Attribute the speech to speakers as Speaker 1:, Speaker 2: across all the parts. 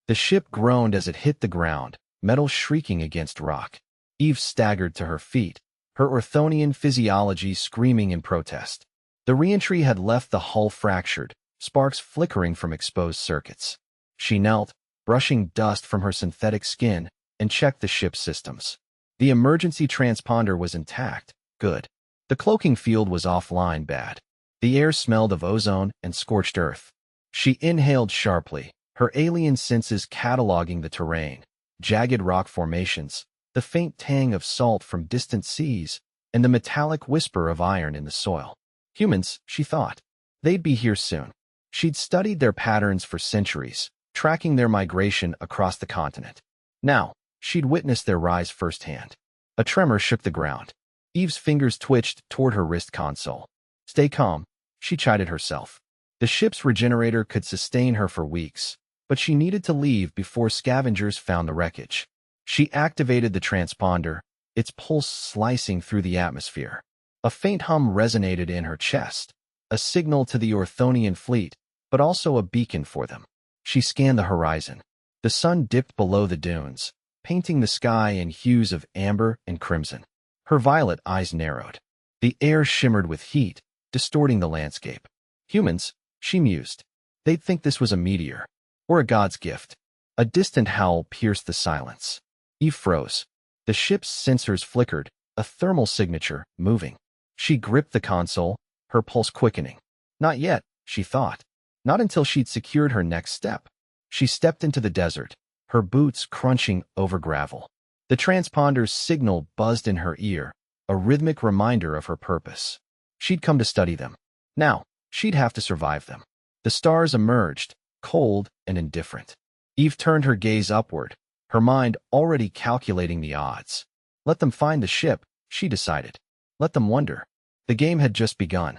Speaker 1: The ship groaned as it hit the ground, metal shrieking against rock. Eve staggered to her feet, her Orthonian physiology screaming in protest. The reentry had left the hull fractured, sparks flickering from exposed circuits. She knelt, brushing dust from her synthetic skin, and checked the ship's systems. The emergency transponder was intact. Good. The cloaking field was offline. Bad. The air smelled of ozone and scorched earth. She inhaled sharply, her alien senses cataloging the terrain. Jagged rock formations, the faint tang of salt from distant seas, and the metallic whisper of iron in the soil. Humans, she thought. They'd be here soon. She'd studied their patterns for centuries, tracking their migration across the continent. Now, she'd witnessed their rise firsthand. A tremor shook the ground. Eve's fingers twitched toward her wrist console. Stay calm, she chided herself. The ship's regenerator could sustain her for weeks, but she needed to leave before scavengers found the wreckage. She activated the transponder, its pulse slicing through the atmosphere. A faint hum resonated in her chest, a signal to the Orthonian fleet, but also a beacon for them. She scanned the horizon. The sun dipped below the dunes, painting the sky in hues of amber and crimson. Her violet eyes narrowed. The air shimmered with heat, distorting the landscape. Humans, she mused. They'd think this was a meteor, or a god's gift. A distant howl pierced the silence. Eve froze. The ship's sensors flickered, a thermal signature, moving. She gripped the console, her pulse quickening. Not yet, she thought. Not until she'd secured her next step. She stepped into the desert, her boots crunching over gravel. The transponder's signal buzzed in her ear, a rhythmic reminder of her purpose. She'd come to study them. Now, she'd have to survive them. The stars emerged, cold and indifferent. Eve turned her gaze upward, her mind already calculating the odds. Let them find the ship, she decided. Let them wonder. The game had just begun.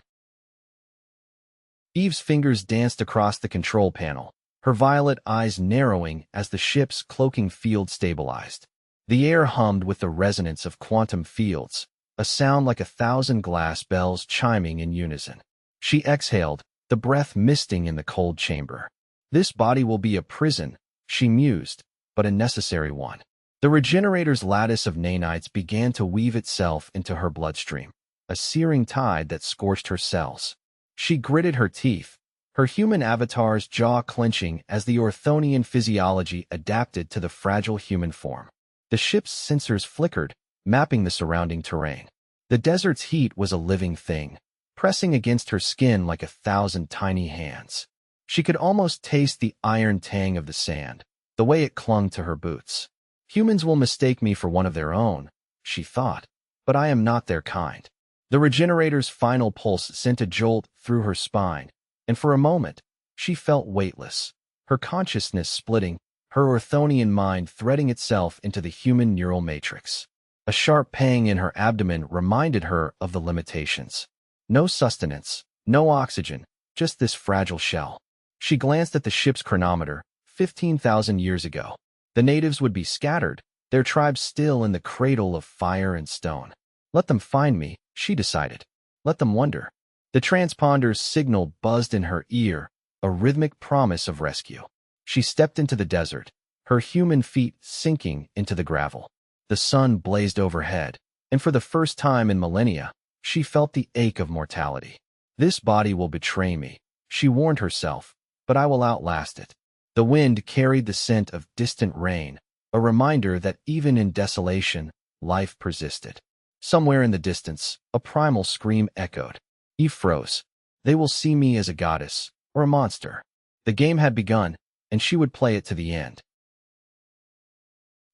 Speaker 1: Eve's fingers danced across the control panel, her violet eyes narrowing as the ship's cloaking field stabilized. The air hummed with the resonance of quantum fields, a sound like 1,000 glass bells chiming in unison. She exhaled, the breath misting in the cold chamber. This body will be a prison, she mused, but a necessary one. The regenerator's lattice of nanites began to weave itself into her bloodstream, a searing tide that scorched her cells. She gritted her teeth, her human avatar's jaw clenching as the Orthonian physiology adapted to the fragile human form. The ship's sensors flickered, mapping the surrounding terrain. The desert's heat was a living thing, pressing against her skin like 1,000 tiny hands. She could almost taste the iron tang of the sand, the way it clung to her boots. Humans will mistake me for one of their own, she thought, but I am not their kind. The regenerator's final pulse sent a jolt through her spine, and for a moment, she felt weightless, her consciousness splitting, her Orthonian mind threading itself into the human neural matrix. A sharp pang in her abdomen reminded her of the limitations. No sustenance, no oxygen, just this fragile shell. She glanced at the ship's chronometer, 15,000 years ago. The natives would be scattered, their tribes still in the cradle of fire and stone. Let them find me, she decided. Let them wonder. The transponder's signal buzzed in her ear, a rhythmic promise of rescue. She stepped into the desert, her human feet sinking into the gravel. The sun blazed overhead, and for the first time in millennia, she felt the ache of mortality. This body will betray me, she warned herself, but I will outlast it. The wind carried the scent of distant rain, a reminder that even in desolation, life persisted. Somewhere in the distance, a primal scream echoed. Eve froze. They will see me as a goddess, or a monster. The game had begun, and she would play it to the end.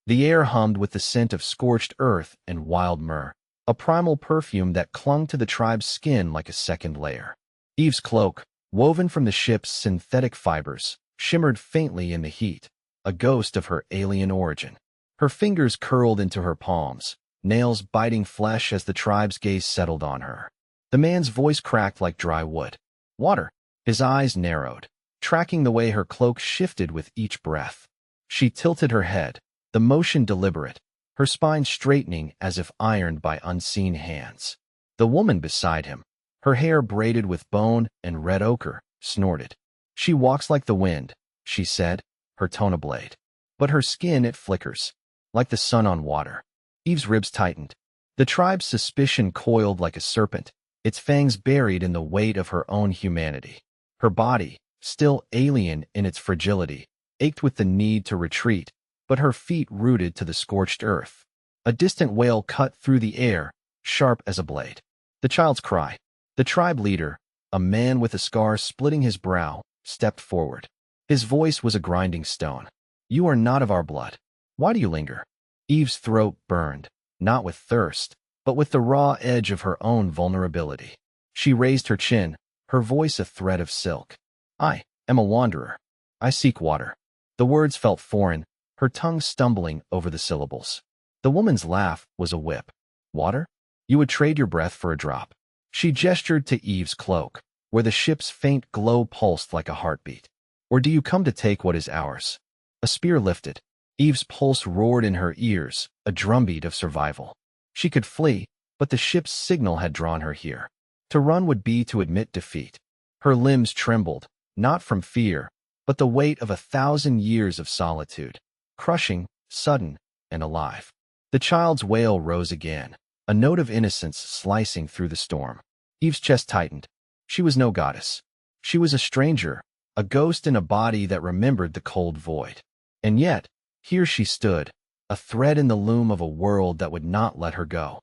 Speaker 1: The air hummed with the scent of scorched earth and wild myrrh, a primal perfume that clung to the tribe's skin like a second layer. Eve's cloak, woven from the ship's synthetic fibers, shimmered faintly in the heat, a ghost of her alien origin. Her fingers curled into her palms, nails biting flesh as the tribe's gaze settled on her. The man's voice cracked like dry wood. Water. His eyes narrowed, tracking the way her cloak shifted with each breath. She tilted her head, the motion deliberate, her spine straightening as if ironed by unseen hands. The woman beside him, her hair braided with bone and red ochre, snorted. She walks like the wind, she said, her tone a blade. But her skin, it flickers, like the sun on water. Eve's ribs tightened. The tribe's suspicion coiled like a serpent, its fangs buried in the weight of her own humanity. Her body, still alien in its fragility, ached with the need to retreat, but her feet rooted to the scorched earth. A distant wail cut through the air, sharp as a blade. The child's cry. The tribe leader, a man with a scar splitting his brow, stepped forward. His voice was a grinding stone. "You are not of our blood. Why do you linger?" Eve's throat burned, not with thirst, but with the raw edge of her own vulnerability. She raised her chin, her voice a thread of silk. "I am a wanderer. I seek water." The words felt foreign, her tongue stumbling over the syllables. The woman's laugh was a whip. "Water? You would trade your breath for a drop." She gestured to Eve's cloak, where the ship's faint glow pulsed like a heartbeat. "Or do you come to take what is ours?" A spear lifted. Eve's pulse roared in her ears, a drumbeat of survival. She could flee, but the ship's signal had drawn her here. To run would be to admit defeat. Her limbs trembled, not from fear, but the weight of 1,000 years of solitude, crushing, sudden, and alive. The child's wail rose again, a note of innocence slicing through the storm. Eve's chest tightened. She was no goddess. She was a stranger, a ghost in a body that remembered the cold void. And yet, here she stood, a thread in the loom of a world that would not let her go.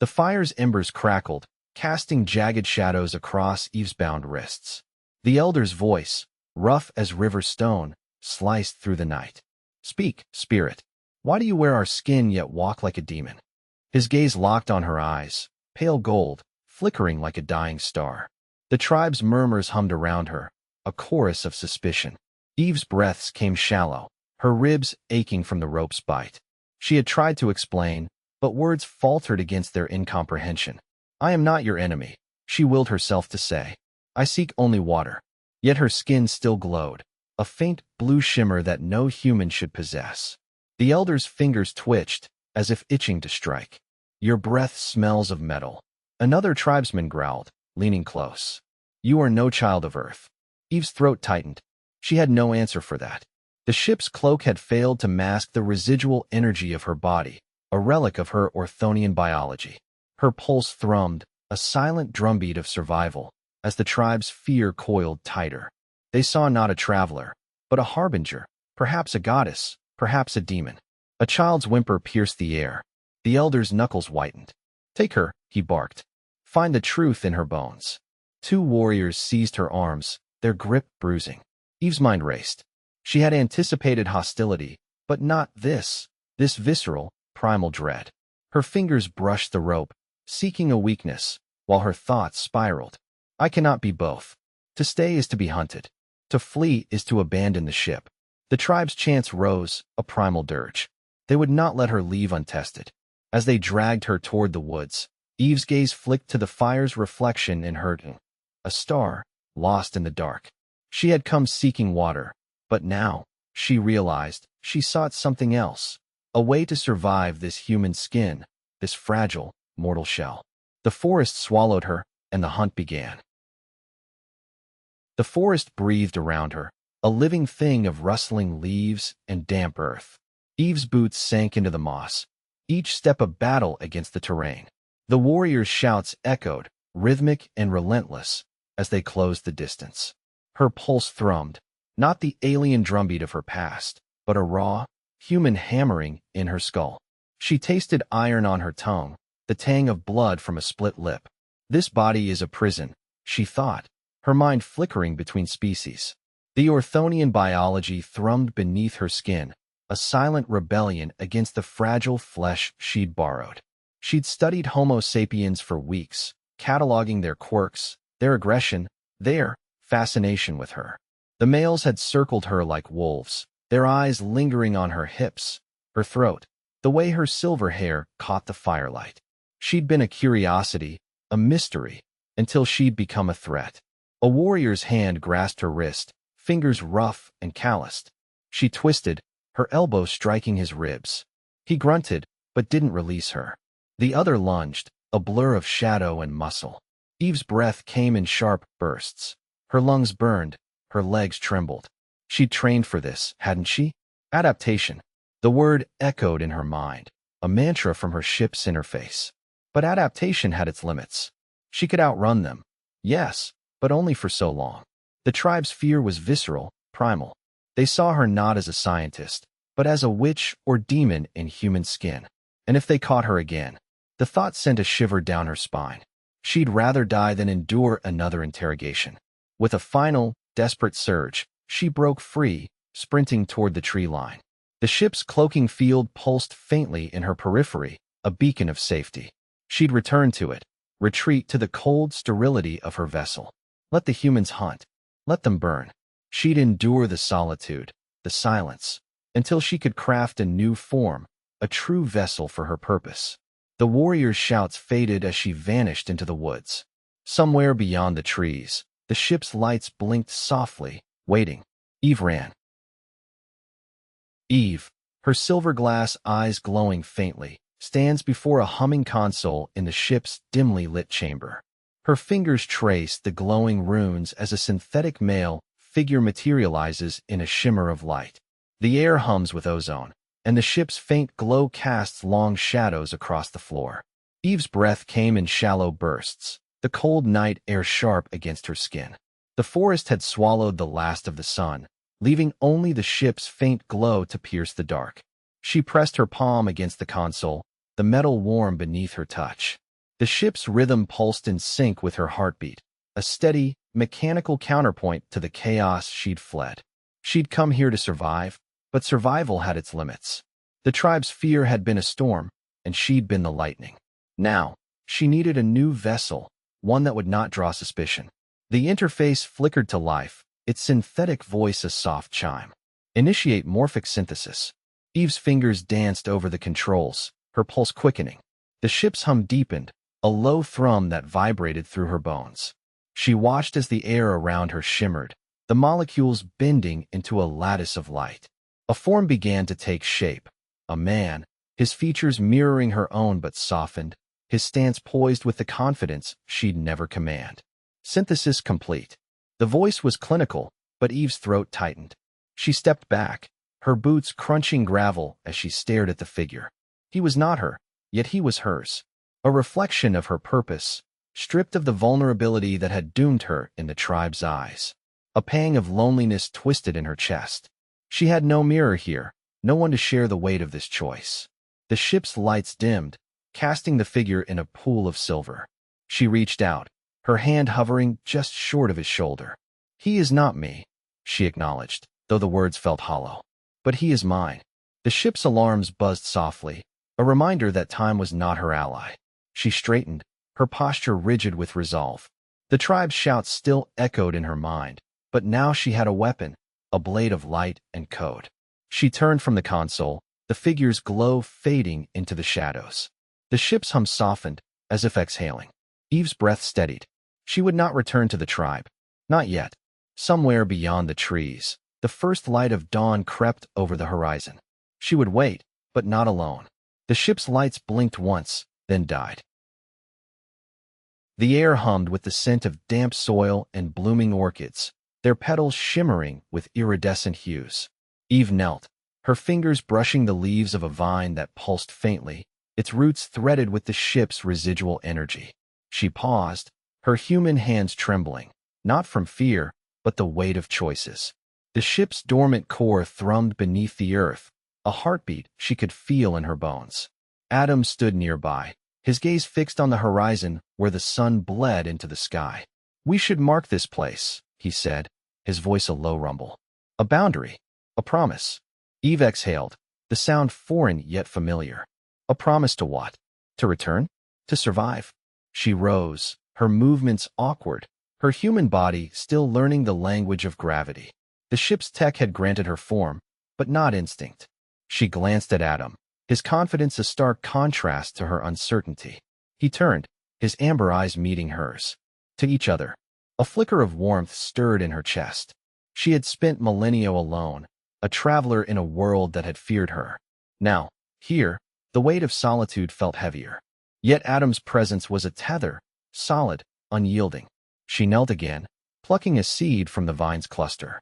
Speaker 1: The fire's embers crackled, casting jagged shadows across Eve's bound wrists. The elder's voice, rough as river stone, sliced through the night. "Speak, spirit. Why do you wear our skin yet walk like a demon?" His gaze locked on her eyes, pale gold, flickering like a dying star. The tribe's murmurs hummed around her, a chorus of suspicion. Eve's breaths came shallow, her ribs aching from the rope's bite. She had tried to explain, but words faltered against their incomprehension. "I am not your enemy," she willed herself to say. "I seek only water." Yet her skin still glowed, a faint blue shimmer that no human should possess. The elder's fingers twitched, as if itching to strike. "Your breath smells of metal." Another tribesman growled, leaning close. "You are no child of Earth." Eve's throat tightened. She had no answer for that. The ship's cloak had failed to mask the residual energy of her body, a relic of her Orthonian biology. Her pulse thrummed, a silent drumbeat of survival, as the tribe's fear coiled tighter. They saw not a traveler, but a harbinger, perhaps a goddess, perhaps a demon. A child's whimper pierced the air. The elder's knuckles whitened. "Take her," he barked. "Find the truth in her bones." Two warriors seized her arms, their grip bruising. Eve's mind raced. She had anticipated hostility, but not this visceral, primal dread. Her fingers brushed the rope, seeking a weakness, while her thoughts spiraled. "I cannot be both. To stay is to be hunted. To flee is to abandon the ship." The tribe's chants rose, a primal dirge. They would not let her leave untested. As they dragged her toward the woods, Eve's gaze flicked to the fire's reflection in her, a star, lost in the dark. She had come seeking water, but now, she realized, she sought something else, a way to survive this human skin, this fragile, mortal shell. The forest swallowed her, and the hunt began. The forest breathed around her, a living thing of rustling leaves and damp earth. Eve's boots sank into the moss, each step a battle against the terrain. The warriors' shouts echoed, rhythmic and relentless, as they closed the distance. Her pulse thrummed, not the alien drumbeat of her past, but a raw, human hammering in her skull. She tasted iron on her tongue, the tang of blood from a split lip. This body is a prison, she thought, her mind flickering between species. The Orthonian biology thrummed beneath her skin, a silent rebellion against the fragile flesh she'd borrowed. She'd studied Homo sapiens for weeks, cataloging their quirks, their aggression, their fascination with her. The males had circled her like wolves, their eyes lingering on her hips, her throat, the way her silver hair caught the firelight. She'd been a curiosity, a mystery, until she'd become a threat. A warrior's hand grasped her wrist, fingers rough and calloused. She twisted, her elbow striking his ribs. He grunted, but didn't release her. The other lunged, a blur of shadow and muscle. Eve's breath came in sharp bursts. Her lungs burned, her legs trembled. She'd trained for this, hadn't she? Adaptation. The word echoed in her mind, a mantra from her ship's interface. But adaptation had its limits. She could outrun them. Yes, but only for so long. The tribe's fear was visceral, primal. They saw her not as a scientist, but as a witch or demon in human skin. And if they caught her again, the thought sent a shiver down her spine. She'd rather die than endure another interrogation. With a final, desperate surge, she broke free, sprinting toward the tree line. The ship's cloaking field pulsed faintly in her periphery, a beacon of safety. She'd return to it, retreat to the cold sterility of her vessel. Let the humans hunt. Let them burn. She'd endure the solitude, the silence, until she could craft a new form, a true vessel for her purpose. The warrior's shouts faded as she vanished into the woods. Somewhere beyond the trees, the ship's lights blinked softly, waiting. Eve ran. Eve, her silver-glass eyes glowing faintly, stands before a humming console in the ship's dimly lit chamber. Her fingers trace the glowing runes as a synthetic male figure materializes in a shimmer of light. The air hums with ozone, and the ship's faint glow casts long shadows across the floor. Eve's breath came in shallow bursts, the cold night air sharp against her skin. The forest had swallowed the last of the sun, leaving only the ship's faint glow to pierce the dark. She pressed her palm against the console, the metal warm beneath her touch. The ship's rhythm pulsed in sync with her heartbeat, a steady, mechanical counterpoint to the chaos she'd fled. She'd come here to survive, but survival had its limits. The tribe's fear had been a storm, and she'd been the lightning. Now, she needed a new vessel, one that would not draw suspicion. The interface flickered to life, its synthetic voice a soft chime. Initiate morphic synthesis. Eve's fingers danced over the controls, her pulse quickening. The ship's hum deepened, a low thrum that vibrated through her bones. She watched as the air around her shimmered, the molecules bending into a lattice of light. A form began to take shape. A man, his features mirroring her own but softened, his stance poised with the confidence she'd never command. Synthesis complete. The voice was clinical, but Eve's throat tightened. She stepped back, her boots crunching gravel as she stared at the figure. He was not her, yet he was hers. A reflection of her purpose, stripped of the vulnerability that had doomed her in the tribe's eyes. A pang of loneliness twisted in her chest. She had no mirror here, no one to share the weight of this choice. The ship's lights dimmed, casting the figure in a pool of silver. She reached out, her hand hovering just short of his shoulder. He is not me, she acknowledged, though the words felt hollow. But he is mine. The ship's alarms buzzed softly, a reminder that time was not her ally. She straightened, her posture rigid with resolve. The tribe's shouts still echoed in her mind, but now she had a weapon, a blade of light and code. She turned from the console, the figure's glow fading into the shadows. The ship's hum softened, as if exhaling. Eve's breath steadied. She would not return to the tribe. Not yet. Somewhere beyond the trees, the first light of dawn crept over the horizon. She would wait, but not alone. The ship's lights blinked once, then died. The air hummed with the scent of damp soil and blooming orchids, their petals shimmering with iridescent hues. Eve knelt, her fingers brushing the leaves of a vine that pulsed faintly, its roots threaded with the ship's residual energy. She paused, her human hands trembling, not from fear, but the weight of choices. The ship's dormant core thrummed beneath the earth, a heartbeat she could feel in her bones. Adam stood nearby, his gaze fixed on the horizon where the sun bled into the sky. "We should mark this place," he said, his voice a low rumble. "A boundary. A promise." Eve exhaled, the sound foreign yet familiar. A promise to what? To return? To survive? She rose, her movements awkward, her human body still learning the language of gravity. The ship's tech had granted her form, but not instinct. She glanced at Adam, his confidence a stark contrast to her uncertainty. He turned, his amber eyes meeting hers. To each other. A flicker of warmth stirred in her chest. She had spent millennia alone, a traveler in a world that had feared her. Now, here, the weight of solitude felt heavier. Yet Adam's presence was a tether, solid, unyielding. She knelt again, plucking a seed from the vine's cluster.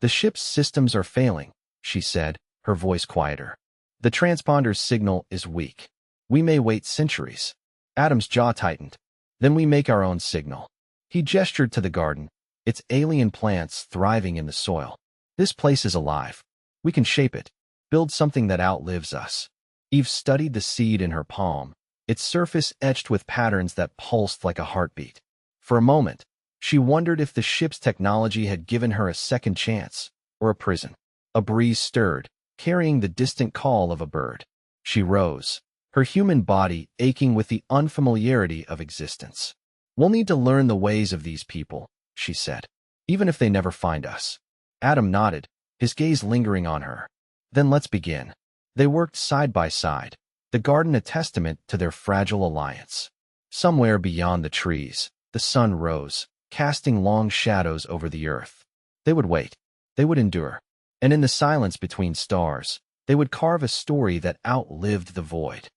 Speaker 1: The ship's systems are failing, she said, her voice quieter. The transponder's signal is weak. We may wait centuries. Adam's jaw tightened. Then we make our own signal. He gestured to the garden, its alien plants thriving in the soil. This place is alive. We can shape it, build something that outlives us. Eve studied the seed in her palm, its surface etched with patterns that pulsed like a heartbeat. For a moment, she wondered if the ship's technology had given her a second chance, or a prison. A breeze stirred, carrying the distant call of a bird. She rose, her human body aching with the unfamiliarity of existence. We'll need to learn the ways of these people, she said, even if they never find us. Adam nodded, his gaze lingering on her. Then let's begin. They worked side by side, the garden a testament to their fragile alliance. Somewhere beyond the trees, the sun rose, casting long shadows over the earth. They would wait. They would endure. And in the silence between stars, they would carve a story that outlived the void.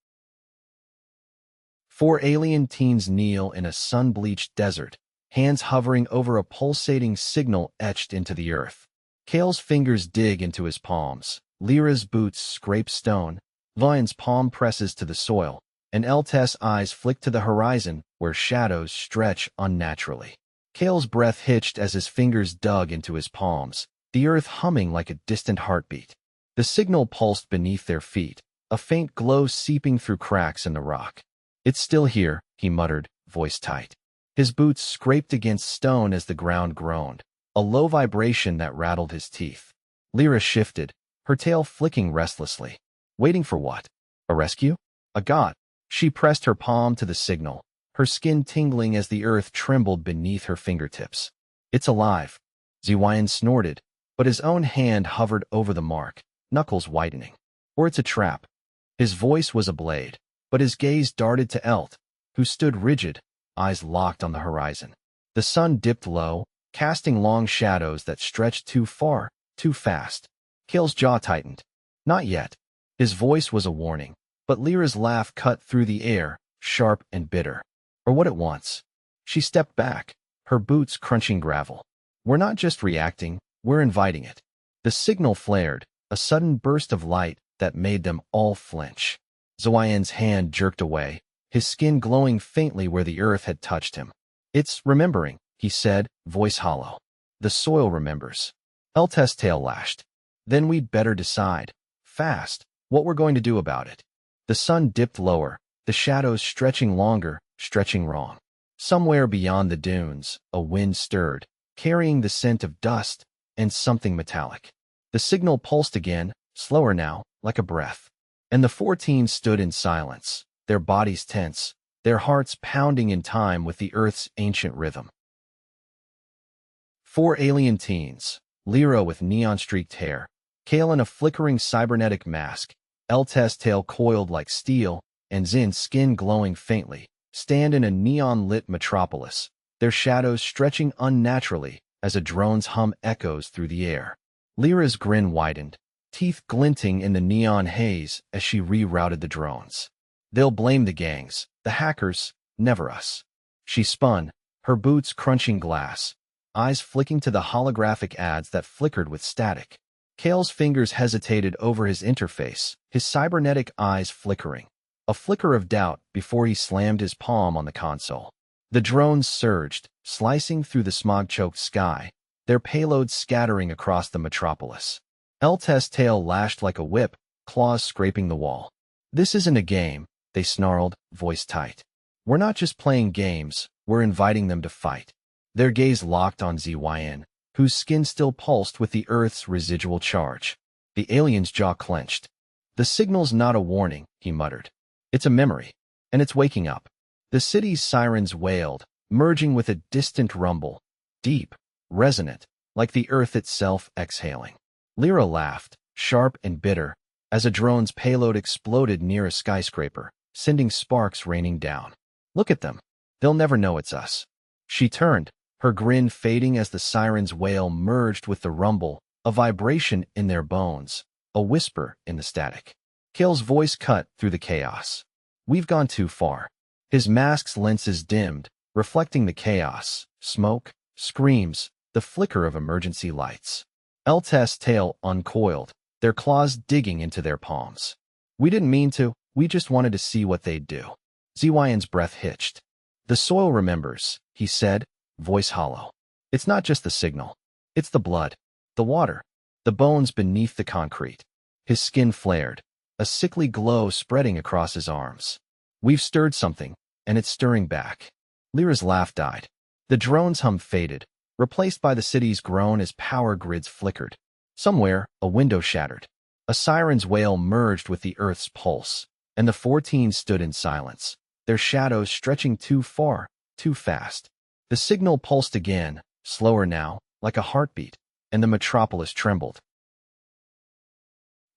Speaker 1: 4 alien teens kneel in a sun-bleached desert, hands hovering over a pulsating signal etched into the earth. Kale's fingers dig into his palms. Lyra's boots scrape stone. Lion's palm presses to the soil, and Eltess' eyes flick to the horizon where shadows stretch unnaturally. Kale's breath hitched as his fingers dug into his palms, the earth humming like a distant heartbeat. The signal pulsed beneath their feet, a faint glow seeping through cracks in the rock. It's still here, he muttered, voice tight. His boots scraped against stone as the ground groaned, a low vibration that rattled his teeth. Lyra shifted, her tail flicking restlessly. Waiting for what? A rescue? A god? She pressed her palm to the signal, her skin tingling as the earth trembled beneath her fingertips. It's alive. Ziwayan snorted, but his own hand hovered over the mark, knuckles whitening. Or it's a trap. His voice was a blade, but his gaze darted to Elt, who stood rigid, eyes locked on the horizon. The sun dipped low, casting long shadows that stretched too far, too fast. Kale's jaw tightened. Not yet. His voice was a warning, but Lyra's laugh cut through the air, sharp and bitter. Or what it wants. She stepped back, her boots crunching gravel. We're not just reacting, we're inviting it. The signal flared, a sudden burst of light that made them all flinch. Ziwayan's hand jerked away, his skin glowing faintly where the earth had touched him. It's remembering, he said, voice hollow. The soil remembers. Eltess' tail lashed. Then we'd better decide, fast, what we're going to do about it. The sun dipped lower, the shadows stretching longer, stretching wrong. Somewhere beyond the dunes, a wind stirred, carrying the scent of dust and something metallic. The signal pulsed again, slower now, like a breath. And the 4 teens stood in silence, their bodies tense, their hearts pounding in time with the earth's ancient rhythm. 4 alien teens, Lyra with neon-streaked hair, Kale in a flickering cybernetic mask, Eltess' tail coiled like steel, and Zin's skin glowing faintly, stand in a neon-lit metropolis, their shadows stretching unnaturally as a drone's hum echoes through the air. Lyra's grin widened, teeth glinting in the neon haze as she rerouted the drones. They'll blame the gangs, the hackers, never us. She spun, her boots crunching glass, eyes flicking to the holographic ads that flickered with static. Kale's fingers hesitated over his interface, his cybernetic eyes flickering. A flicker of doubt before he slammed his palm on the console. The drones surged, slicing through the smog-choked sky, their payloads scattering across the metropolis. Eltess' tail lashed like a whip, claws scraping the wall. This isn't a game, they snarled, voice tight. We're not just playing games, we're inviting them to fight. Their gaze locked on Ziwayan, whose skin still pulsed with the Earth's residual charge. The alien's jaw clenched. The signal's not a warning, he muttered. It's a memory, and it's waking up. The city's sirens wailed, merging with a distant rumble, deep, resonant, like the Earth itself exhaling. Lyra laughed, sharp and bitter, as a drone's payload exploded near a skyscraper, sending sparks raining down. Look at them. They'll never know it's us. She turned, her grin fading as the siren's wail merged with the rumble, a vibration in their bones, a whisper in the static. Kale's voice cut through the chaos. We've gone too far. His mask's lenses dimmed, reflecting the chaos, smoke, screams, the flicker of emergency lights. Eltest's tail uncoiled, their claws digging into their palms. We didn't mean to, we just wanted to see what they'd do. Zhuan's breath hitched. The soil remembers, he said, voice hollow. It's not just the signal. It's the blood, the water, the bones beneath the concrete. His skin flared, a sickly glow spreading across his arms. We've stirred something, and it's stirring back. Lyra's laugh died. The drone's hum faded, replaced by the city's groan as power grids flickered. Somewhere, a window shattered. A siren's wail merged with the earth's pulse, and the 14 stood in silence, their shadows stretching too far, too fast. The signal pulsed again, slower now, like a heartbeat, and the metropolis trembled.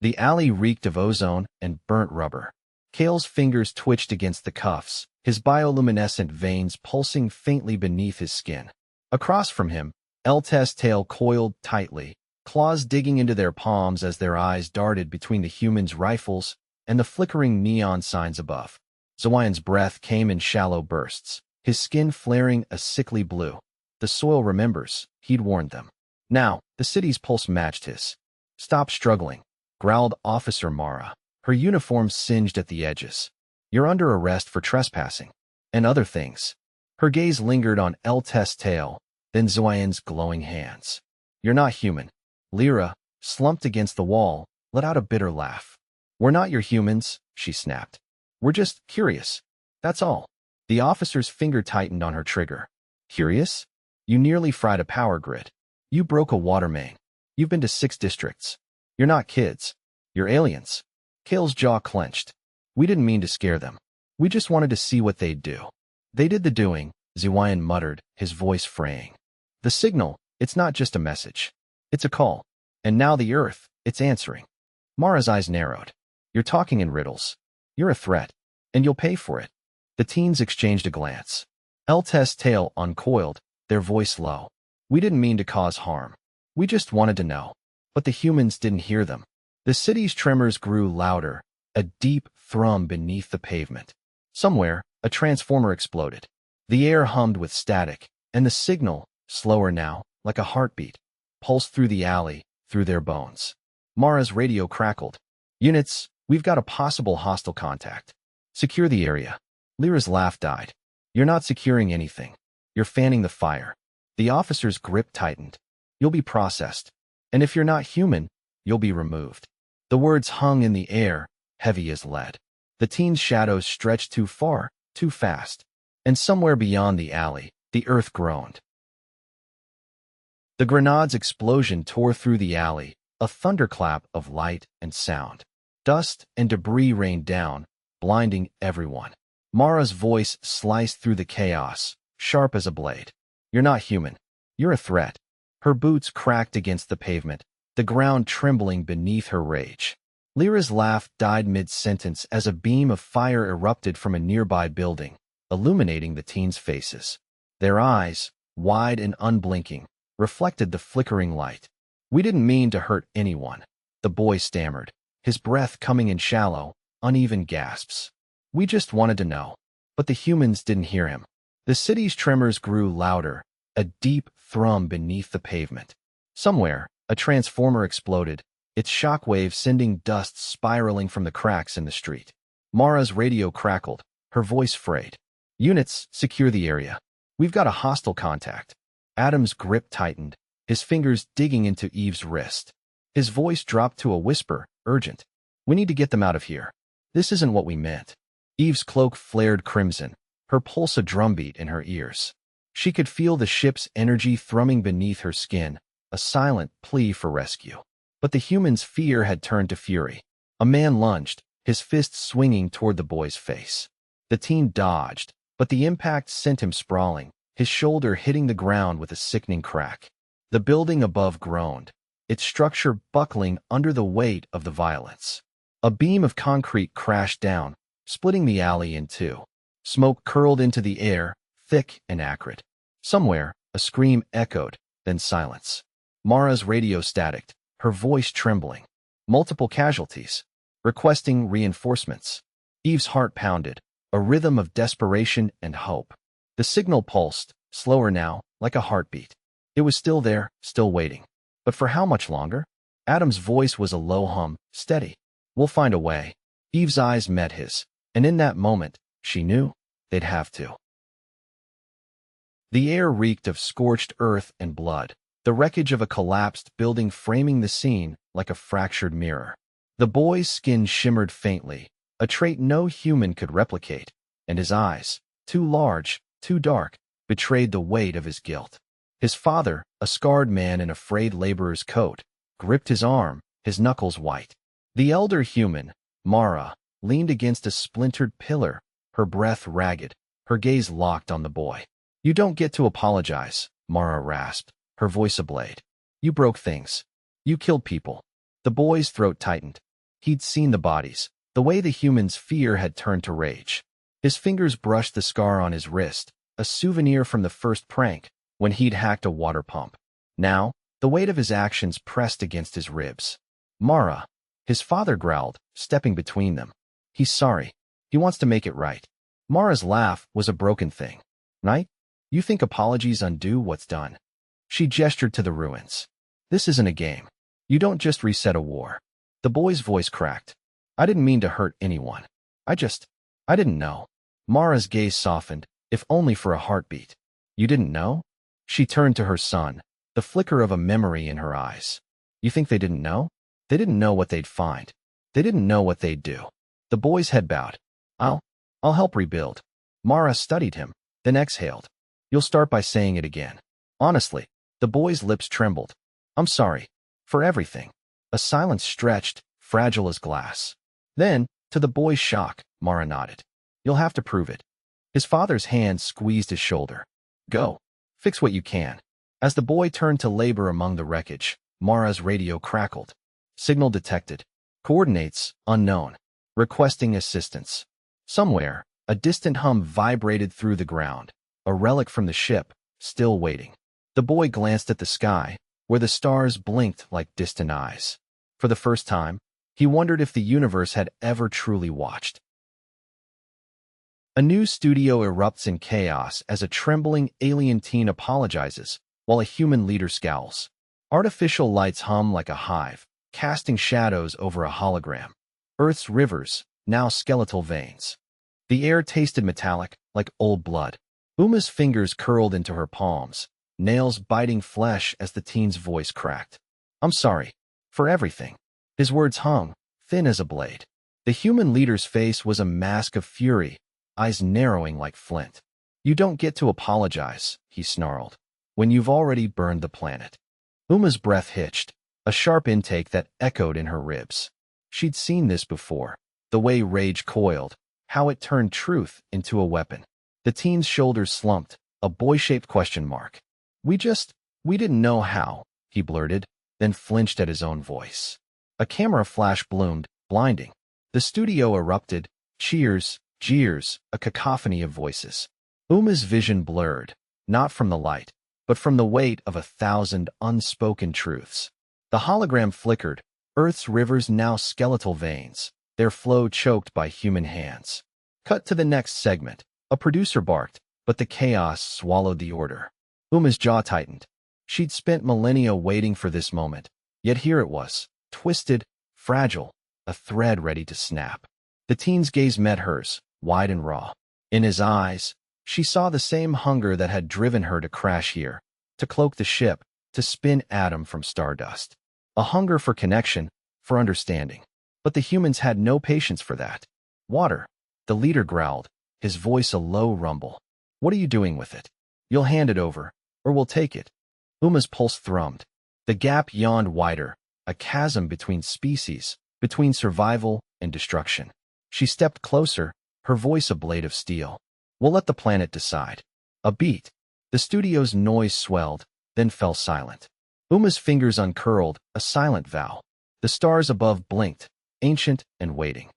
Speaker 1: The alley reeked of ozone and burnt rubber. Kale's fingers twitched against the cuffs, his bioluminescent veins pulsing faintly beneath his skin. Across from him, Eltest's tail coiled tightly, claws digging into their palms as their eyes darted between the humans' rifles and the flickering neon signs above. Zhuan's breath came in shallow bursts, his skin flaring a sickly blue. The soil remembers, he'd warned them. Now, the city's pulse matched his. Stop struggling, growled Officer Mara, her uniform singed at the edges. You're under arrest for trespassing. And other things. Her gaze lingered on Eltest's tail, then Zhuan's glowing hands. You're not human. Lyra, slumped against the wall, let out a bitter laugh. We're not your humans, she snapped. We're just curious. That's all. The officer's finger tightened on her trigger. Curious? You nearly fried a power grid. You broke a water main. You've been to 6 districts. You're not kids. You're aliens. Kale's jaw clenched. We didn't mean to scare them. We just wanted to see what they'd do. They did the doing, Zhuan muttered, his voice fraying. The signal, it's not just a message. It's a call. And now the Earth, it's answering. Mara's eyes narrowed. You're talking in riddles. You're a threat. And you'll pay for it. The teens exchanged a glance. Eltest's tail uncoiled, their voice low. We didn't mean to cause harm. We just wanted to know. But the humans didn't hear them. The city's tremors grew louder, a deep thrum beneath the pavement. Somewhere, a transformer exploded. The air hummed with static, and the signal, slower now, like a heartbeat, pulsed through the alley, through their bones. Mara's radio crackled. Units, we've got a possible hostile contact. Secure the area. Lyra's laugh died. You're not securing anything. You're fanning the fire. The officer's grip tightened. You'll be processed. And if you're not human, you'll be removed. The words hung in the air, heavy as lead. The teen's shadows stretched too far, too fast. And somewhere beyond the alley, the earth groaned. The grenade's explosion tore through the alley, a thunderclap of light and sound. Dust and debris rained down, blinding everyone. Mara's voice sliced through the chaos, sharp as a blade. You're not human. You're a threat. Her boots cracked against the pavement, the ground trembling beneath her rage. Lyra's laugh died mid-sentence as a beam of fire erupted from a nearby building, illuminating the teens' faces. Their eyes, wide and unblinking, reflected the flickering light. We didn't mean to hurt anyone, the boy stammered, his breath coming in shallow, uneven gasps. We just wanted to know. But the humans didn't hear him. The city's tremors grew louder, a deep thrum beneath the pavement. Somewhere, a transformer exploded, its shockwave sending dust spiraling from the cracks in the street. Mara's radio crackled, her voice frayed. Units, secure the area. We've got a hostile contact. Adam's grip tightened, his fingers digging into Eve's wrist. His voice dropped to a whisper, urgent. We need to get them out of here. This isn't what we meant. Eve's cloak flared crimson, her pulse a drumbeat in her ears. She could feel the ship's energy thrumming beneath her skin, a silent plea for rescue. But the human's fear had turned to fury. A man lunged, his fist swinging toward the boy's face. The teen dodged, but the impact sent him sprawling, his shoulder hitting the ground with a sickening crack. The building above groaned, its structure buckling under the weight of the violence. A beam of concrete crashed down, splitting the alley in two. Smoke curled into the air, thick and acrid. Somewhere, a scream echoed, then silence. Mara's radio staticked, her voice trembling. Multiple casualties. Requesting reinforcements. Eve's heart pounded, a rhythm of desperation and hope. The signal pulsed, slower now, like a heartbeat. It was still there, still waiting. But for how much longer? Adam's voice was a low hum, steady. We'll find a way. Eve's eyes met his, and in that moment, she knew they'd have to. The air reeked of scorched earth and blood, the wreckage of a collapsed building framing the scene like a fractured mirror. The boy's skin shimmered faintly, a trait no human could replicate, and his eyes, too large, too dark, betrayed the weight of his guilt. His father, a scarred man in a frayed laborer's coat, gripped his arm, his knuckles white. The elder human, Mara, leaned against a splintered pillar, her breath ragged, her gaze locked on the boy. You don't get to apologize, Mara rasped, her voice ablaze. You broke things. You killed people. The boy's throat tightened. He'd seen the bodies, the way the human's fear had turned to rage. His fingers brushed the scar on his wrist, a souvenir from the first prank, when he'd hacked a water pump. Now, the weight of his actions pressed against his ribs. Mara, his father growled, stepping between them. He's sorry. He wants to make it right. Mara's laugh was a broken thing. Right? You think apologies undo what's done? She gestured to the ruins. This isn't a game. You don't just reset a war. The boy's voice cracked. I didn't mean to hurt anyone. I didn't know. Mara's gaze softened, if only for a heartbeat. You didn't know? She turned to her son, the flicker of a memory in her eyes. You think they didn't know? They didn't know what they'd find. They didn't know what they'd do. The boy's head bowed. I'll help rebuild. Mara studied him, then exhaled. You'll start by saying it again. Honestly, the boy's lips trembled. I'm sorry. For everything. A silence stretched, fragile as glass. Then, to the boy's shock, Mara nodded. You'll have to prove it. His father's hand squeezed his shoulder. Go. Fix what you can. As the boy turned to labor among the wreckage, Mara's radio crackled. Signal detected. Coordinates unknown. Requesting assistance. Somewhere, a distant hum vibrated through the ground, a relic from the ship, still waiting. The boy glanced at the sky, where the stars blinked like distant eyes. For the first time, he wondered if the universe had ever truly watched. A new studio erupts in chaos as a trembling alien teen apologizes, while a human leader scowls. Artificial lights hum like a hive, casting shadows over a hologram. Earth's rivers, now skeletal veins. The air tasted metallic, like old blood. Uma's fingers curled into her palms, nails biting flesh as the teen's voice cracked. I'm sorry. For everything. His words hung, thin as a blade. The human leader's face was a mask of fury, eyes narrowing like flint. You don't get to apologize, he snarled, when you've already burned the planet. Uma's breath hitched, a sharp intake that echoed in her ribs. She'd seen this before, the way rage coiled, how it turned truth into a weapon. The teen's shoulders slumped, a boy-shaped question mark. We didn't know how, he blurted, then flinched at his own voice. A camera flash bloomed, blinding. The studio erupted, cheers, jeers, a cacophony of voices. Uma's vision blurred, not from the light, but from the weight of 1,000 unspoken truths. The hologram flickered, Earth's rivers now skeletal veins, their flow choked by human hands. Cut to the next segment. A producer barked, but the chaos swallowed the order. Uma's jaw tightened. She'd spent millennia waiting for this moment, yet here it was, twisted, fragile, a thread ready to snap. The teen's gaze met hers, wide and raw. In his eyes, she saw the same hunger that had driven her to crash here, to cloak the ship, to spin Adam from stardust. A hunger for connection, for understanding. But the humans had no patience for that. Water, the leader growled, his voice a low rumble. What are you doing with it? You'll hand it over, or we'll take it. Uma's pulse thrummed. The gap yawned wider, a chasm between species, between survival and destruction. She stepped closer, her voice a blade of steel. We'll let the planet decide. A beat. The studio's noise swelled, then fell silent. Uma's fingers uncurled, a silent vow. The stars above blinked, ancient and waiting.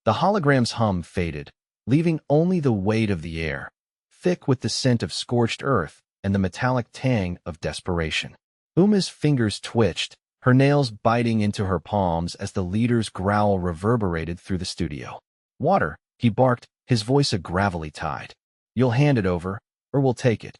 Speaker 1: The hologram's hum faded, leaving only the weight of the air, thick with the scent of scorched earth and the metallic tang of desperation. Uma's fingers twitched, her nails biting into her palms as the leader's growl reverberated through the studio. Water, he barked, his voice a gravelly tide. You'll hand it over, or we'll take it.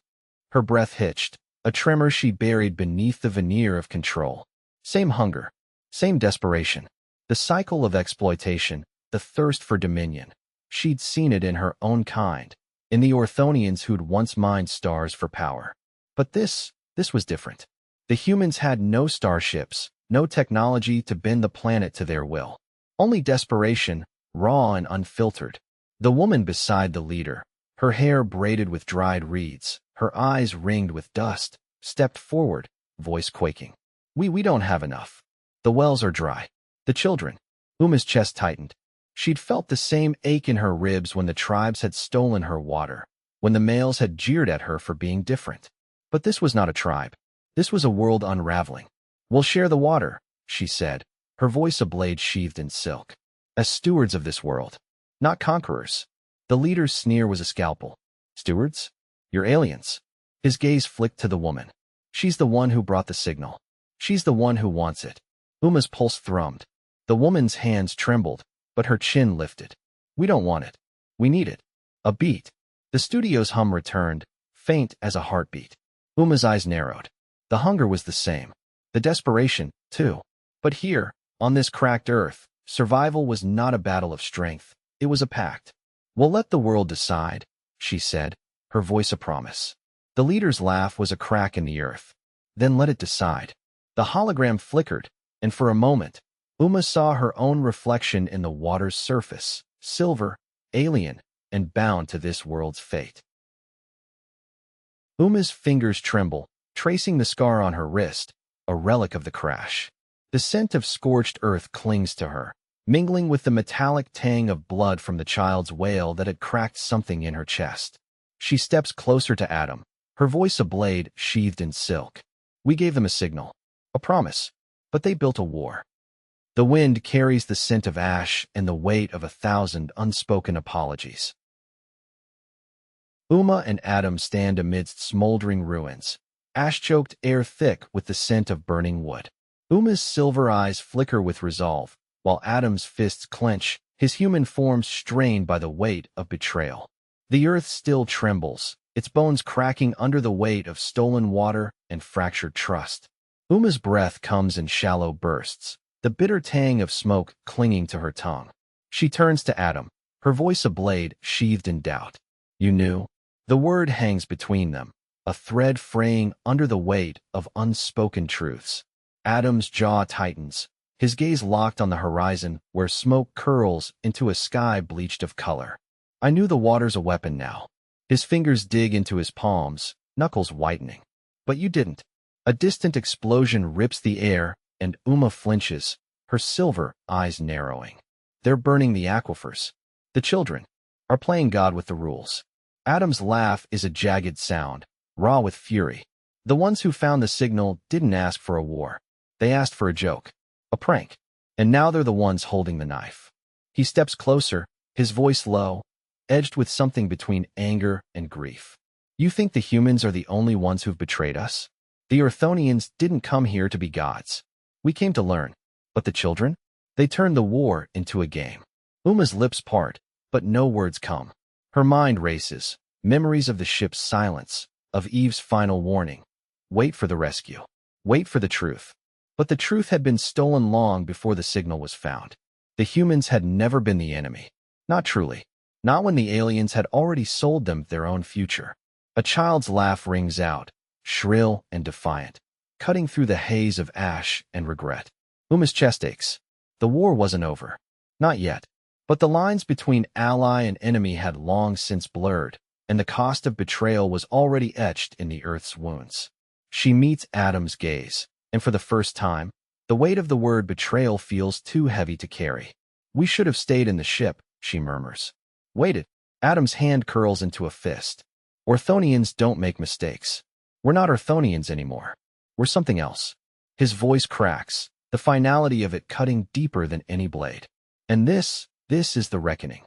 Speaker 1: Her breath hitched, a tremor she buried beneath the veneer of control. Same hunger, same desperation. The cycle of exploitation, the thirst for dominion. She'd seen it in her own kind, in the Orthonians who'd once mined stars for power. But this was different. The humans had no starships, no technology to bend the planet to their will. Only desperation, raw and unfiltered. The woman beside the leader, her hair braided with dried reeds, her eyes ringed with dust, stepped forward, voice quaking. We don't have enough. The wells are dry. The children. Uma's chest tightened. She'd felt the same ache in her ribs when the tribes had stolen her water, when the males had jeered at her for being different. But this was not a tribe. This was a world unraveling. "We'll share the water," she said, her voice a blade sheathed in silk. "As stewards of this world, not conquerors." The leader's sneer was a scalpel. "Stewards? You're aliens." His gaze flicked to the woman. "She's the one who brought the signal. She's the one who wants it." Uma's pulse thrummed. The woman's hands trembled, but her chin lifted. "We don't want it. We need it." A beat. The studio's hum returned, faint as a heartbeat. Uma's eyes narrowed. The hunger was the same. The desperation, too. But here, on this cracked earth, survival was not a battle of strength. It was a pact. "We'll let the world decide," she said, her voice a promise. The leader's laugh was a crack in the earth. "Then let it decide." The hologram flickered, and for a moment, Uma saw her own reflection in the water's surface, silver, alien, and bound to this world's fate. Uma's fingers tremble, tracing the scar on her wrist, a relic of the crash. The scent of scorched earth clings to her, mingling with the metallic tang of blood from the child's wail that had cracked something in her chest. She steps closer to Adam, her voice a blade sheathed in silk. "We gave them a signal, a promise, but they built a war." The wind carries the scent of ash and the weight of 1,000 unspoken apologies. Uma and Adam stand amidst smoldering ruins, ash-choked air thick with the scent of burning wood. Uma's silver eyes flicker with resolve, while Adam's fists clench, his human form strained by the weight of betrayal. The earth still trembles, its bones cracking under the weight of stolen water and fractured trust. Uma's breath comes in shallow bursts, the bitter tang of smoke clinging to her tongue. She turns to Adam, her voice a blade sheathed in doubt. "You knew?" The word hangs between them, a thread fraying under the weight of unspoken truths. Adam's jaw tightens, his gaze locked on the horizon where smoke curls into a sky bleached of color. "I knew the water's a weapon now." His fingers dig into his palms, knuckles whitening. "But you didn't." A distant explosion rips the air, and Uma flinches, her silver eyes narrowing. "They're burning the aquifers. The children are playing God with the rules." Adam's laugh is a jagged sound, raw with fury. The ones who found the signal didn't ask for a war. They asked for a joke, a prank. And now they're the ones holding the knife. He steps closer, his voice low, edged with something between anger and grief. "You think the humans are the only ones who've betrayed us? The Orthonians didn't come here to be gods. We came to learn. But the children? They turned the war into a game." Uma's lips part, but no words come. Her mind races, memories of the ship's silence, of Eve's final warning. Wait for the rescue. Wait for the truth. But the truth had been stolen long before the signal was found. The humans had never been the enemy. Not truly. Not when the aliens had already sold them their own future. A child's laugh rings out, shrill and defiant, cutting through the haze of ash and regret. Uma's chest aches. The war wasn't over. Not yet. But the lines between ally and enemy had long since blurred, and the cost of betrayal was already etched in the earth's wounds. She meets Adam's gaze, and for the first time, the weight of the word betrayal feels too heavy to carry. "We should have stayed in the ship," she murmurs. "Waited." Adam's hand curls into a fist. "Orthonians don't make mistakes. We're not Orthonians anymore. We're something else." His voice cracks, the finality of it cutting deeper than any blade. And this is the reckoning.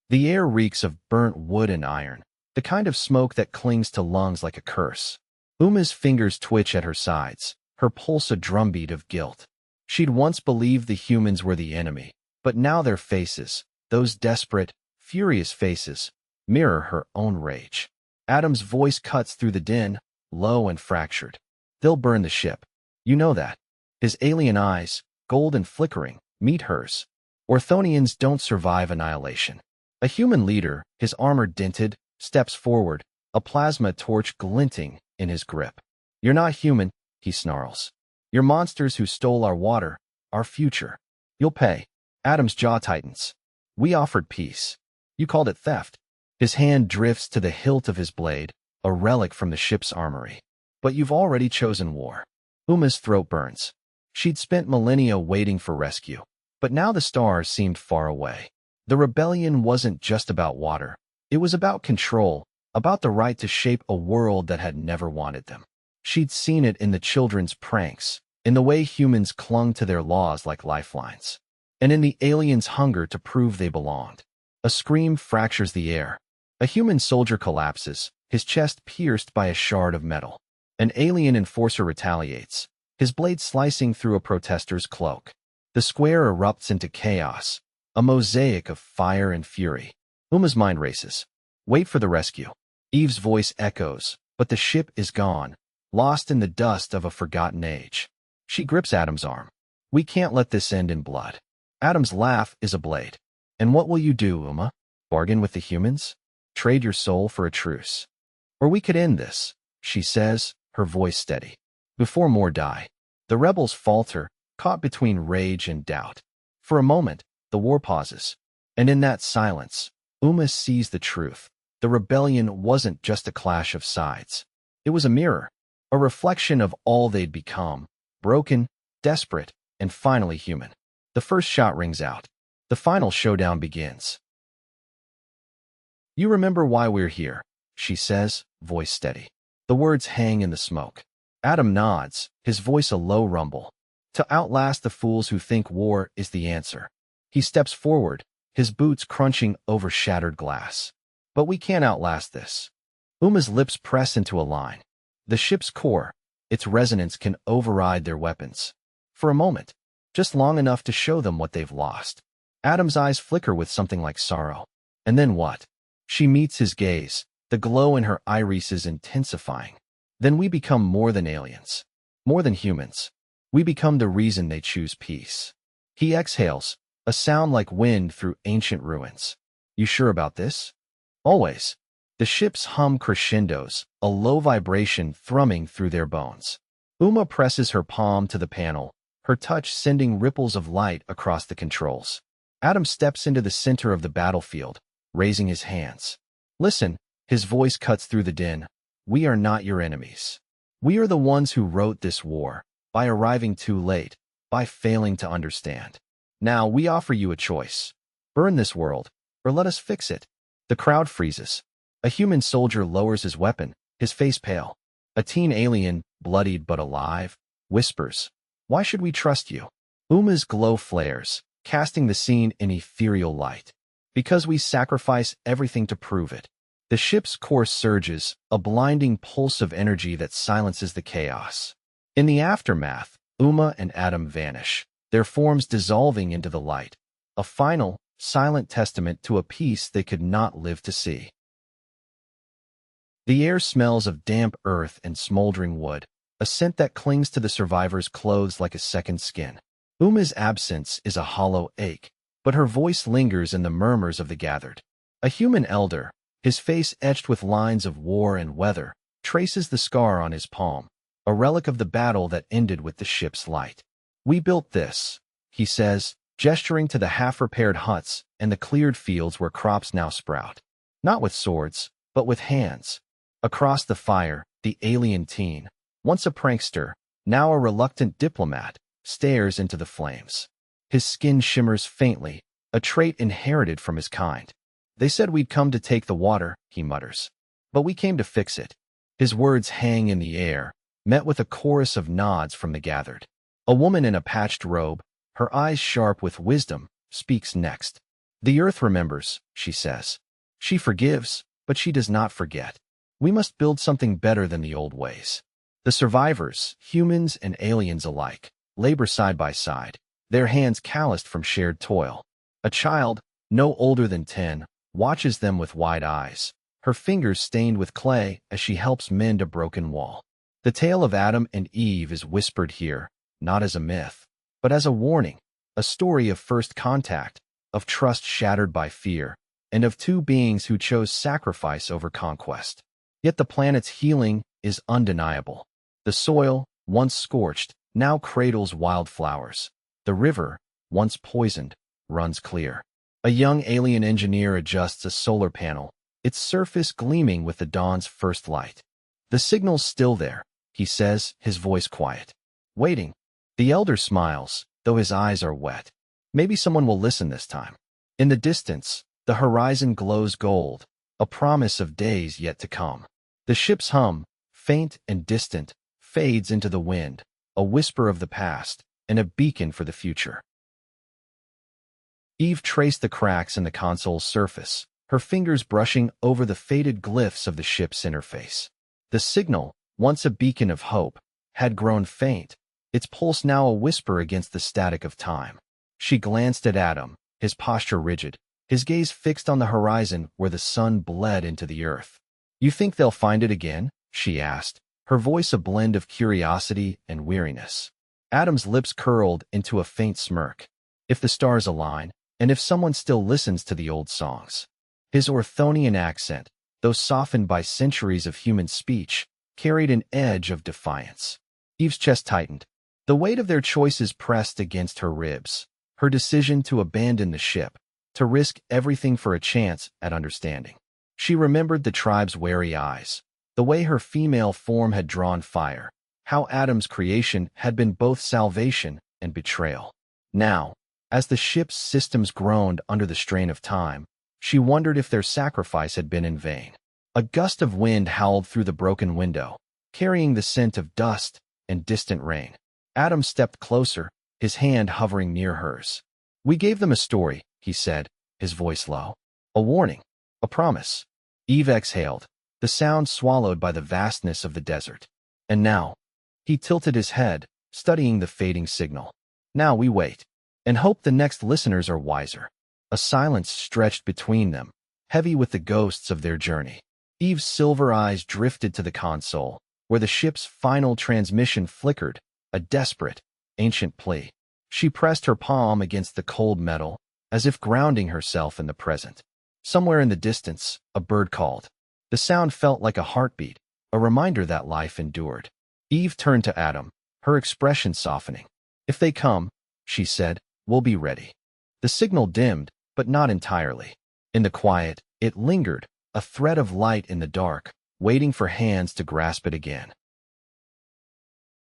Speaker 1: The air reeks of burnt wood and iron, the kind of smoke that clings to lungs like a curse. Uma's fingers twitch at her sides, her pulse a drumbeat of guilt. She'd once believed the humans were the enemy, but now their faces, those desperate, furious faces, mirror her own rage. Adam's voice cuts through the din, low and fractured. They'll burn the ship. You know that. His alien eyes, gold and flickering, meet hers. Orthonians don't survive annihilation. A human leader, his armor dinted, steps forward, a plasma torch glinting in his grip. You're not human, he snarls. You're monsters who stole our water, our future. You'll pay. Adam's jaw tightens. We offered peace. You called it theft. His hand drifts to the hilt of his blade, a relic from the ship's armory. But you've already chosen war. Uma's throat burns. She'd spent millennia waiting for rescue. But now the stars seemed far away. The rebellion wasn't just about water. It was about control, about the right to shape a world that had never wanted them. She'd seen it in the children's pranks, in the way humans clung to their laws like lifelines, and in the aliens' hunger to prove they belonged. A scream fractures the air. A human soldier collapses, his chest pierced by a shard of metal. An alien enforcer retaliates, his blade slicing through a protester's cloak. The square erupts into chaos, a mosaic of fire and fury. Uma's mind races. Wait for the rescue. Eve's voice echoes, but the ship is gone, lost in the dust of a forgotten age. She grips Adam's arm. We can't let this end in blood. Adam's laugh is a blade. And what will you do, Uma? Bargain with the humans? Trade your soul for a truce? Or we could end this, she says, her voice steady. Before more die. The rebels falter, caught between rage and doubt. For a moment, the war pauses. And in that silence, Uma sees the truth. The rebellion wasn't just a clash of sides. It was a mirror, a reflection of all they'd become, broken, desperate, and finally human. The first shot rings out. The final showdown begins. You remember why we're here, she says, voice steady. The words hang in the smoke. Adam nods, his voice a low rumble. To outlast the fools who think war is the answer. He steps forward, his boots crunching over shattered glass. But we can't outlast this. Uma's lips press into a line. The ship's core, its resonance can override their weapons. For a moment, just long enough to show them what they've lost. Adam's eyes flicker with something like sorrow. And then what? She meets his gaze, the glow in her irises intensifying. Then we become more than aliens. More than humans. We become the reason they choose peace. He exhales, a sound like wind through ancient ruins. You sure about this? Always. The ship's hum crescendos, a low vibration thrumming through their bones. Uma presses her palm to the panel, her touch sending ripples of light across the controls. Adam steps into the center of the battlefield, raising his hands. Listen, his voice cuts through the din. We are not your enemies. We are the ones who wrote this war, by arriving too late, by failing to understand. Now we offer you a choice. Burn this world, or let us fix it. The crowd freezes. A human soldier lowers his weapon, his face pale. A teen alien, bloodied but alive, whispers, Why should we trust you? Uma's glow flares, casting the scene in ethereal light. Because we sacrifice everything to prove it. The ship's core surges, a blinding pulse of energy that silences the chaos. In the aftermath, Uma and Adam vanish, their forms dissolving into the light. A final, silent testament to a peace they could not live to see. The air smells of damp earth and smoldering wood, a scent that clings to the survivors' clothes like a second skin. Uma's absence is a hollow ache, but her voice lingers in the murmurs of the gathered. A human elder, his face etched with lines of war and weather, traces the scar on his palm, a relic of the battle that ended with the ship's light. We built this, he says, gesturing to the half-repaired huts and the cleared fields where crops now sprout. Not with swords, but with hands. Across the fire, the alien teen, once a prankster, now a reluctant diplomat, stares into the flames. His skin shimmers faintly, a trait inherited from his kind. They said we'd come to take the water, he mutters. But we came to fix it. His words hang in the air, met with a chorus of nods from the gathered. A woman in a patched robe, her eyes sharp with wisdom, speaks next. The earth remembers, she says. She forgives, but she does not forget. We must build something better than the old ways. The survivors, humans and aliens alike, labor side by side, their hands calloused from shared toil. A child, no older than 10, watches them with wide eyes, her fingers stained with clay as she helps mend a broken wall. The tale of Adam and Eve is whispered here, not as a myth, but as a warning, a story of first contact, of trust shattered by fear, and of two beings who chose sacrifice over conquest. Yet the planet's healing is undeniable. The soil, once scorched, now cradles wildflowers. The river, once poisoned, runs clear. A young alien engineer adjusts a solar panel, its surface gleaming with the dawn's first light. The signal's still there, he says, his voice quiet. Waiting. The elder smiles, though his eyes are wet. Maybe someone will listen this time. In the distance, the horizon glows gold, a promise of days yet to come. The ship's hum, faint and distant, fades into the wind, a whisper of the past and a beacon for the future. Eve traced the cracks in the console's surface, her fingers brushing over the faded glyphs of the ship's interface. The signal, once a beacon of hope, had grown faint, its pulse now a whisper against the static of time. She glanced at Adam, his posture rigid, his gaze fixed on the horizon where the sun bled into the earth. You think they'll find it again? She asked, her voice a blend of curiosity and weariness. Adam's lips curled into a faint smirk. If the stars align, and if someone still listens to the old songs. His Orthonian accent, though softened by centuries of human speech, carried an edge of defiance. Eve's chest tightened. The weight of their choices pressed against her ribs. Her decision to abandon the ship, to risk everything for a chance at understanding. She remembered the tribe's wary eyes, the way her female form had drawn fire, how Adam's creation had been both salvation and betrayal. Now, as the ship's systems groaned under the strain of time, she wondered if their sacrifice had been in vain. A gust of wind howled through the broken window, carrying the scent of dust and distant rain. Adam stepped closer, his hand hovering near hers. We gave them a story, he said, his voice low. A warning, a promise. Eve exhaled, the sound swallowed by the vastness of the desert. And now, he tilted his head, studying the fading signal. Now we wait, and hope the next listeners are wiser. A silence stretched between them, heavy with the ghosts of their journey. Eve's silver eyes drifted to the console, where the ship's final transmission flickered, a desperate, ancient plea. She pressed her palm against the cold metal, as if grounding herself in the present. Somewhere in the distance, a bird called. The sound felt like a heartbeat, a reminder that life endured. Eve turned to Adam, her expression softening. If they come, she said, we'll be ready. The signal dimmed, but not entirely. In the quiet, it lingered, a thread of light in the dark, waiting for hands to grasp it again.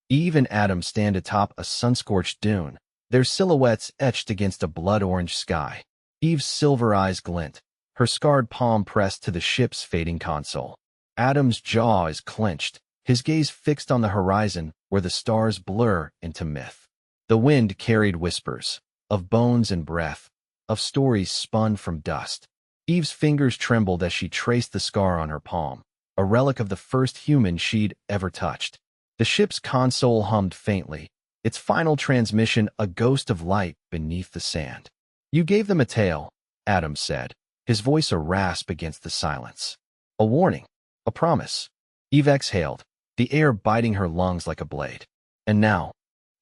Speaker 1: Eve and Adam stand atop a sun-scorched dune, their silhouettes etched against a blood-orange sky. Eve's silver eyes glint, her scarred palm pressed to the ship's fading console. Adam's jaw is clenched, his gaze fixed on the horizon where the stars blur into myth. The wind carried whispers, of bones and breath, of stories spun from dust. Eve's fingers trembled as she traced the scar on her palm, a relic of the first human she'd ever touched. The ship's console hummed faintly, its final transmission a ghost of light beneath the sand. You gave them a tale, Adam said, his voice a rasp against the silence. A warning, a promise. Eve exhaled, the air biting her lungs like a blade. And now,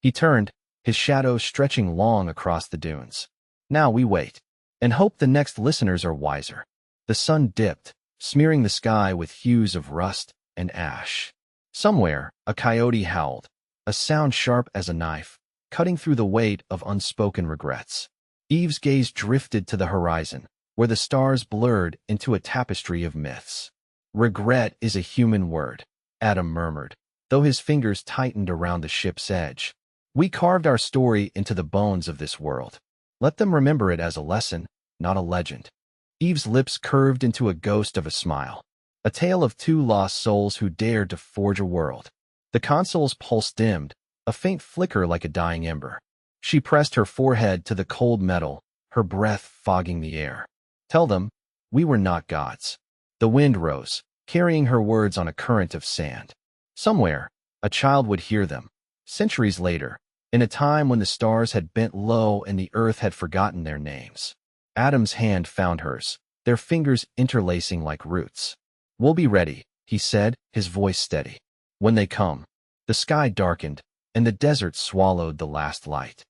Speaker 1: he turned, his shadow stretching long across the dunes. Now we wait, and hope the next listeners are wiser. The sun dipped, smearing the sky with hues of rust and ash. Somewhere, a coyote howled, a sound sharp as a knife, cutting through the weight of unspoken regrets. Eve's gaze drifted to the horizon, where the stars blurred into a tapestry of myths. Regret is a human word, Adam murmured, though his fingers tightened around the ship's edge. We carved our story into the bones of this world. Let them remember it as a lesson, not a legend. Eve's lips curved into a ghost of a smile. A tale of two lost souls who dared to forge a world. The console's pulse dimmed, a faint flicker like a dying ember. She pressed her forehead to the cold metal, her breath fogging the air. Tell them, we were not gods. The wind rose, carrying her words on a current of sand. Somewhere, a child would hear them. Centuries later, in a time when the stars had bent low and the earth had forgotten their names. Adam's hand found hers, their fingers interlacing like roots. "We'll be ready," he said, his voice steady. When they come, the sky darkened, and the desert swallowed the last light.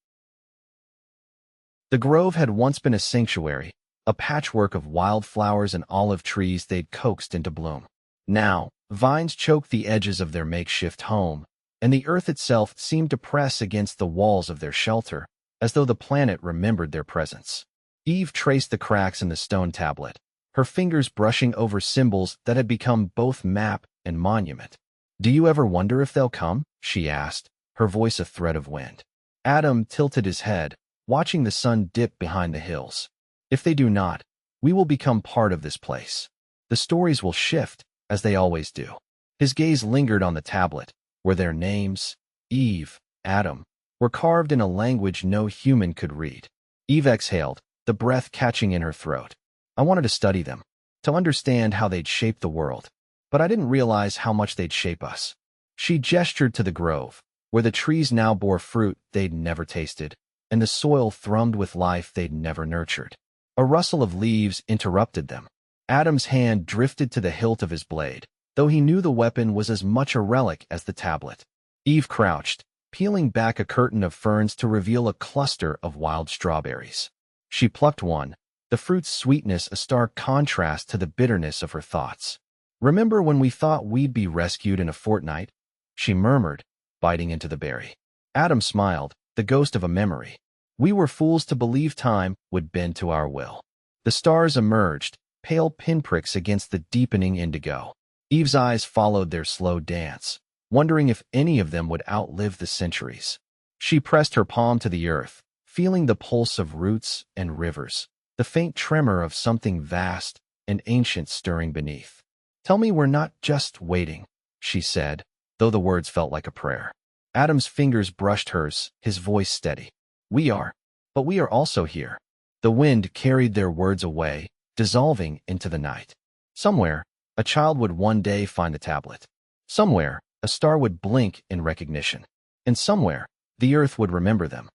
Speaker 1: The grove had once been a sanctuary, a patchwork of wildflowers and olive trees they'd coaxed into bloom. Now, vines choked the edges of their makeshift home, and the earth itself seemed to press against the walls of their shelter, as though the planet remembered their presence. Eve traced the cracks in the stone tablet, her fingers brushing over symbols that had become both map and monument. "Do you ever wonder if they'll come?" she asked, her voice a thread of wind. Adam tilted his head, watching the sun dip behind the hills. "If they do not, we will become part of this place. The stories will shift, as they always do." His gaze lingered on the tablet, where their names, Eve, Adam, were carved in a language no human could read. Eve exhaled, the breath catching in her throat. "I wanted to study them, to understand how they'd shape the world, but I didn't realize how much they'd shape us." She gestured to the grove, where the trees now bore fruit they'd never tasted, and the soil thrummed with life they'd never nurtured. A rustle of leaves interrupted them. Adam's hand drifted to the hilt of his blade, though he knew the weapon was as much a relic as the tablet. Eve crouched, peeling back a curtain of ferns to reveal a cluster of wild strawberries. She plucked one, the fruit's sweetness a stark contrast to the bitterness of her thoughts. "Remember when we thought we'd be rescued in a fortnight?" she murmured, biting into the berry. Adam smiled, the ghost of a memory. "We were fools to believe time would bend to our will." The stars emerged, pale pinpricks against the deepening indigo. Eve's eyes followed their slow dance, wondering if any of them would outlive the centuries. She pressed her palm to the earth, feeling the pulse of roots and rivers, the faint tremor of something vast and ancient stirring beneath. "Tell me we're not just waiting," she said, though the words felt like a prayer. Adam's fingers brushed hers, his voice steady. "We are, but we are also here." The wind carried their words away, dissolving into the night. Somewhere, a child would one day find the tablet. Somewhere, a star would blink in recognition. And somewhere, the earth would remember them.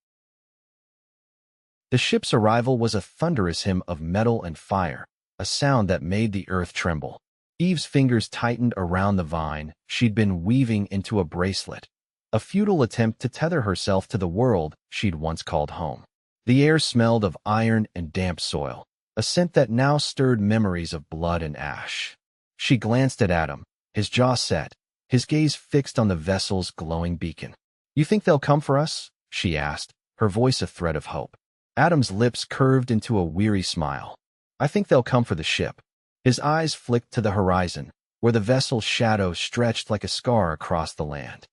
Speaker 1: The ship's arrival was a thunderous hymn of metal and fire, a sound that made the earth tremble. Eve's fingers tightened around the vine she'd been weaving into a bracelet, a futile attempt to tether herself to the world she'd once called home. The air smelled of iron and damp soil, a scent that now stirred memories of blood and ash. She glanced at Adam, his jaw set, his gaze fixed on the vessel's glowing beacon. "You think they'll come for us?" she asked, her voice a thread of hope. Adam's lips curved into a weary smile. "I think they'll come for the ship." His eyes flicked to the horizon, where the vessel's shadow stretched like a scar across the land.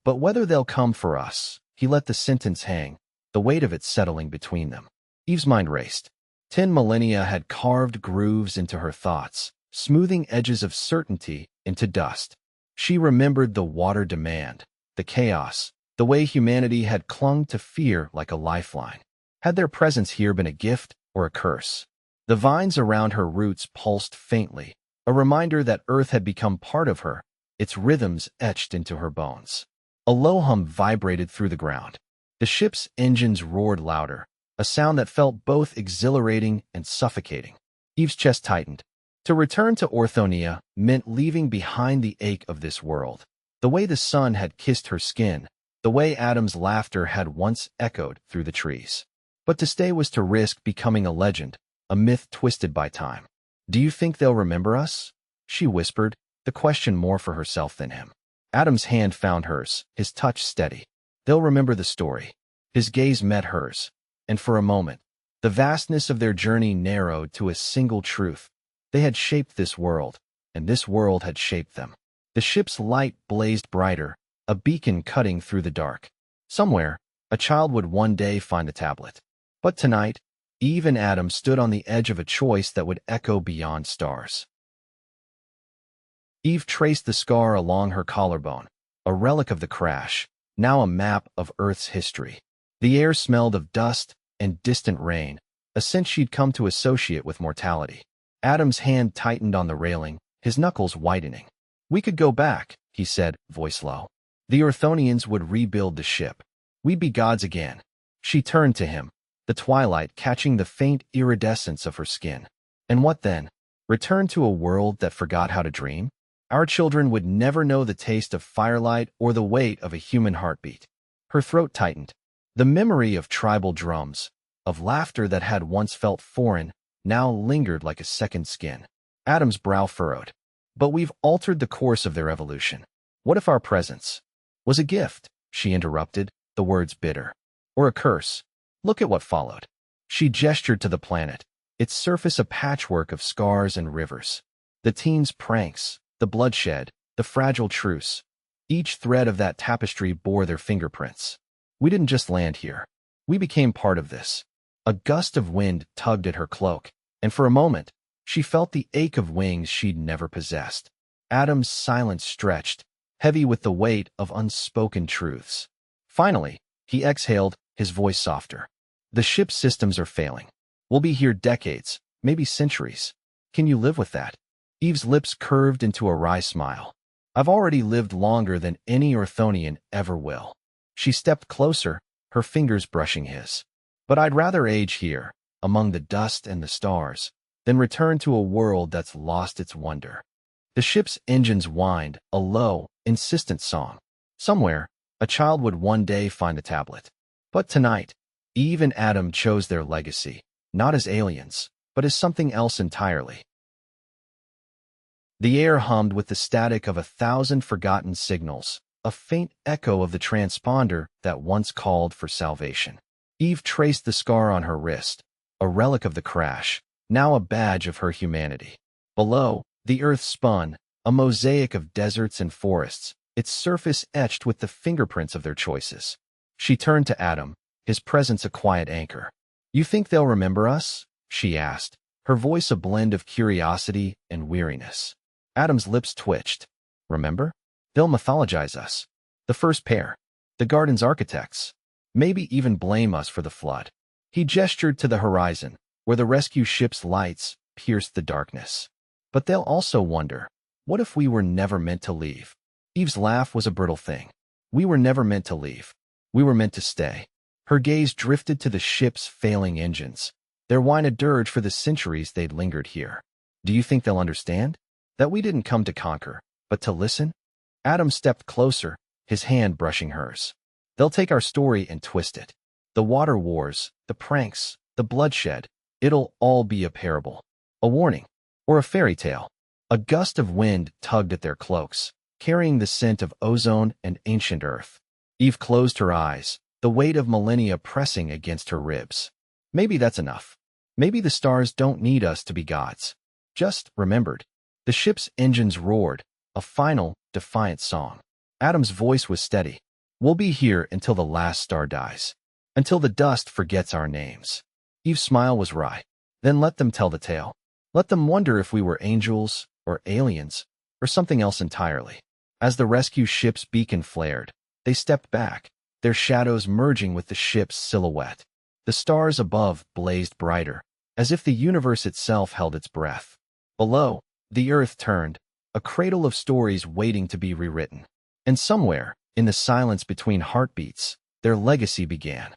Speaker 1: "But whether they'll come for us," he let the sentence hang, the weight of it settling between them. Eve's mind raced. 10 millennia had carved grooves into her thoughts, smoothing edges of certainty into dust. She remembered the water demand, the chaos, the way humanity had clung to fear like a lifeline. Had their presence here been a gift or a curse? The vines around her roots pulsed faintly, a reminder that Earth had become part of her, its rhythms etched into her bones. A low hum vibrated through the ground. The ship's engines roared louder, a sound that felt both exhilarating and suffocating. Eve's chest tightened. To return to Orthonia meant leaving behind the ache of this world, the way the sun had kissed her skin, the way Adam's laughter had once echoed through the trees. But to stay was to risk becoming a legend, a myth twisted by time. "Do you think they'll remember us?" she whispered, the question more for herself than him. Adam's hand found hers, his touch steady. "They'll remember the story." His gaze met hers, and for a moment, the vastness of their journey narrowed to a single truth. They had shaped this world, and this world had shaped them. The ship's light blazed brighter, a beacon cutting through the dark. Somewhere, a child would one day find the tablet. But tonight, Eve and Adam stood on the edge of a choice that would echo beyond stars. Eve traced the scar along her collarbone, a relic of the crash, now a map of Earth's history. The air smelled of dust and distant rain, a scent she'd come to associate with mortality. Adam's hand tightened on the railing, his knuckles whitening. "We could go back," he said, voice low. "The Orthonians would rebuild the ship. We'd be gods again." She turned to him, the twilight catching the faint iridescence of her skin. And what then? Return to a world that forgot how to dream? Our children would never know the taste of firelight or the weight of a human heartbeat. Her throat tightened. The memory of tribal drums, of laughter that had once felt foreign, now lingered like a second skin. Adam's brow furrowed. But we've altered the course of their evolution. What if our presence was a gift? She interrupted, the words bitter. Or a curse? Look at what followed. She gestured to the planet, its surface a patchwork of scars and rivers. The teens' pranks, the bloodshed, the fragile truce. Each thread of that tapestry bore their fingerprints. We didn't just land here. We became part of this. A gust of wind tugged at her cloak, and for a moment, she felt the ache of wings she'd never possessed. Adam's silence stretched, heavy with the weight of unspoken truths. Finally, he exhaled, his voice softer. The ship's systems are failing. We'll be here decades, maybe centuries. Can you live with that? Eve's lips curved into a wry smile. I've already lived longer than any Orthonian ever will. She stepped closer, her fingers brushing his. But I'd rather age here, among the dust and the stars, than return to a world that's lost its wonder. The ship's engines whined, a low, insistent song. Somewhere, a child would one day find the tablet. But tonight, Eve and Adam chose their legacy, not as aliens, but as something else entirely. The air hummed with the static of 1,000 forgotten signals, a faint echo of the transponder that once called for salvation. Eve traced the scar on her wrist, a relic of the crash, now a badge of her humanity. Below, the earth spun, a mosaic of deserts and forests, its surface etched with the fingerprints of their choices. She turned to Adam, his presence a quiet anchor. You think they'll remember us? She asked, her voice a blend of curiosity and weariness. Adam's lips twitched. Remember? They'll mythologize us. The first pair. The garden's architects. Maybe even blame us for the flood. He gestured to the horizon, where the rescue ship's lights pierced the darkness. But they'll also wonder, what if we were never meant to leave? Eve's laugh was a brittle thing. We were never meant to leave. We were meant to stay. Her gaze drifted to the ship's failing engines, their whine a dirge for the centuries they'd lingered here. Do you think they'll understand? That we didn't come to conquer, but to listen? Adam stepped closer, his hand brushing hers. They'll take our story and twist it. The water wars, the pranks, the bloodshed, it'll all be a parable, a warning, or a fairy tale. A gust of wind tugged at their cloaks, carrying the scent of ozone and ancient earth. Eve closed her eyes, the weight of millennia pressing against her ribs. Maybe that's enough. Maybe the stars don't need us to be gods. Just remembered. The ship's engines roared, a final, defiant song. Adam's voice was steady. We'll be here until the last star dies. Until the dust forgets our names. Eve's smile was wry. Then let them tell the tale. Let them wonder if we were angels, or aliens, or something else entirely. As the rescue ship's beacon flared, they stepped back, their shadows merging with the ship's silhouette. The stars above blazed brighter, as if the universe itself held its breath. Below, the earth turned, a cradle of stories waiting to be rewritten. And somewhere, in the silence between heartbeats, their legacy began.